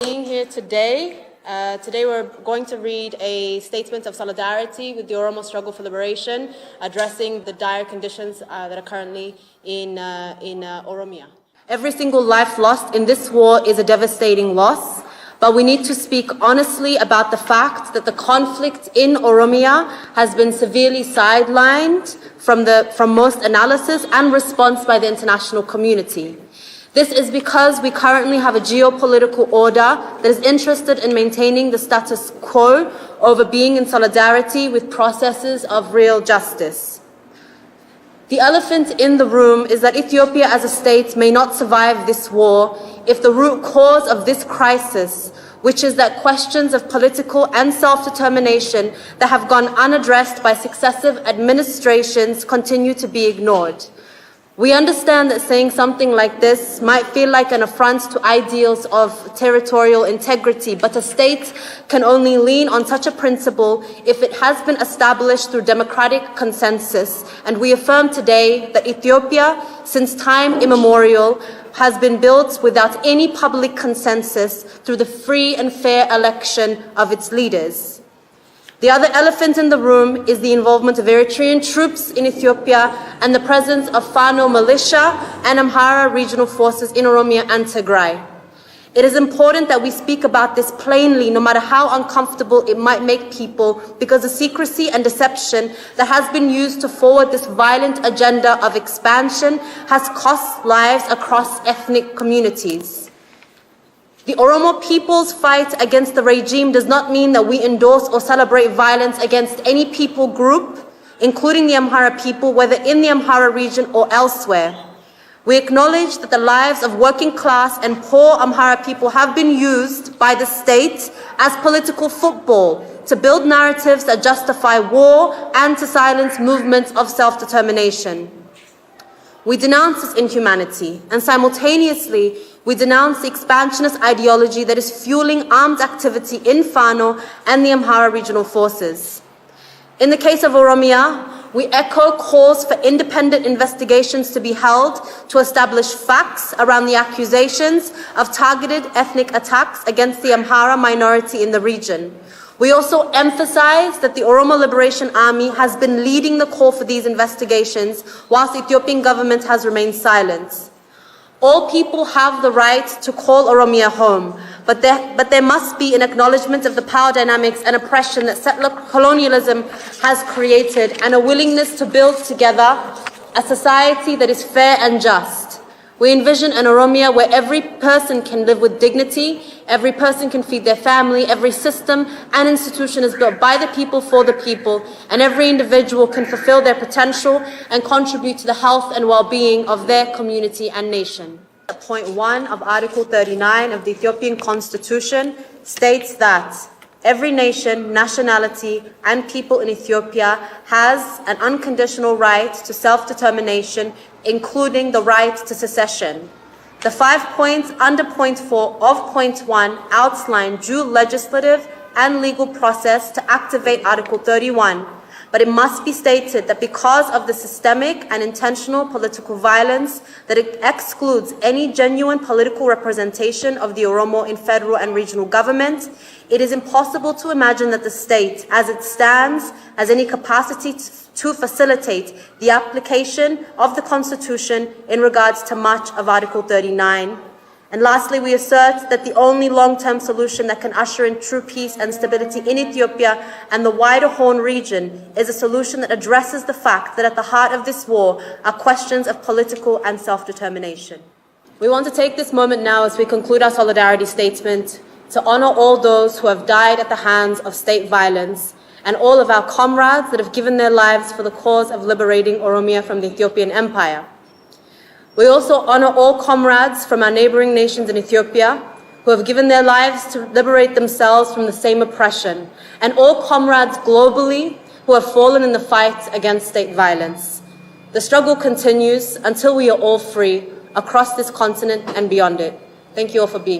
Being here today. Today we're going to read a statement of solidarity with the Oromo struggle for liberation, addressing the dire conditions that are currently in Oromia. Every single life lost in this war is a devastating loss, but we need to speak honestly about the fact that the conflict in Oromia has been severely sidelined from most analysis and response by the international community. This is because we currently have a geopolitical order that is interested in maintaining the status quo over being in solidarity with processes of real justice. The elephant in the room is that Ethiopia as a state may not survive this war if the root cause of this crisis, which is that questions of political and self-determination that have gone unaddressed by successive administrations continue to be ignored. We understand that saying something like this might feel like an affront to ideals of territorial integrity, but a state can only lean on such a principle if it has been established through democratic consensus. And we affirm today that Ethiopia, since time immemorial, has been built without any public consensus through the free and fair election of its leaders. The other elephant in the room is the involvement of Eritrean troops in Ethiopia and the presence of Fano militia and Amhara regional forces in Oromia and Tigray. It is important that we speak about this plainly, no matter how uncomfortable it might make people, because the secrecy and deception that has been used to forward this violent agenda of expansion has cost lives across ethnic communities. The Oromo people's fight against the regime does not mean that we endorse or celebrate violence against any people group, including the Amhara people, whether in the Amhara region or elsewhere. We acknowledge that the lives of working class and poor Amhara people have been used by the state as political football to build narratives that justify war and to silence movements of self-determination. We denounce this inhumanity, and simultaneously, we denounce the expansionist ideology that is fueling armed activity in Fano and the Amhara regional forces. In the case of Oromia, we echo calls for independent investigations to be held to establish facts around the accusations of targeted ethnic attacks against the Amhara minority in the region. We also emphasize that the Oromo Liberation Army has been leading the call for these investigations, whilst the Ethiopian government has remained silent. All people have the right to call Oromia home, but there must be an acknowledgement of the power dynamics and oppression that settler colonialism has created, and a willingness to build together a society that is fair and just. We envision an Oromia where every person can live with dignity, every person can feed their family, every system and institution is built by the people for the people, and every individual can fulfill their potential and contribute to the health and well-being of their community and nation. Point 1 of Article 39 of the Ethiopian Constitution states that every nation, nationality, and people in Ethiopia has an unconditional right to self-determination, including the right to secession. The 5 points under point 4 of point 1 outline due legislative and legal process to activate Article 31. But it must be stated that because of the systemic and intentional political violence that it excludes any genuine political representation of the Oromo in federal and regional government, it is impossible to imagine that the state, as it stands, has any capacity to facilitate the application of the Constitution in regards to much of Article 39. And lastly, we assert that the only long-term solution that can usher in true peace and stability in Ethiopia and the wider Horn region is a solution that addresses the fact that at the heart of this war are questions of political and self-determination. We want to take this moment now as we conclude our solidarity statement to honor all those who have died at the hands of state violence and all of our comrades that have given their lives for the cause of liberating Oromia from the Ethiopian Empire. We also honor all comrades from our neighboring nations in Ethiopia who have given their lives to liberate themselves from the same oppression, and all comrades globally who have fallen in the fight against state violence. The struggle continues until we are all free across this continent and beyond it. Thank you all for being here.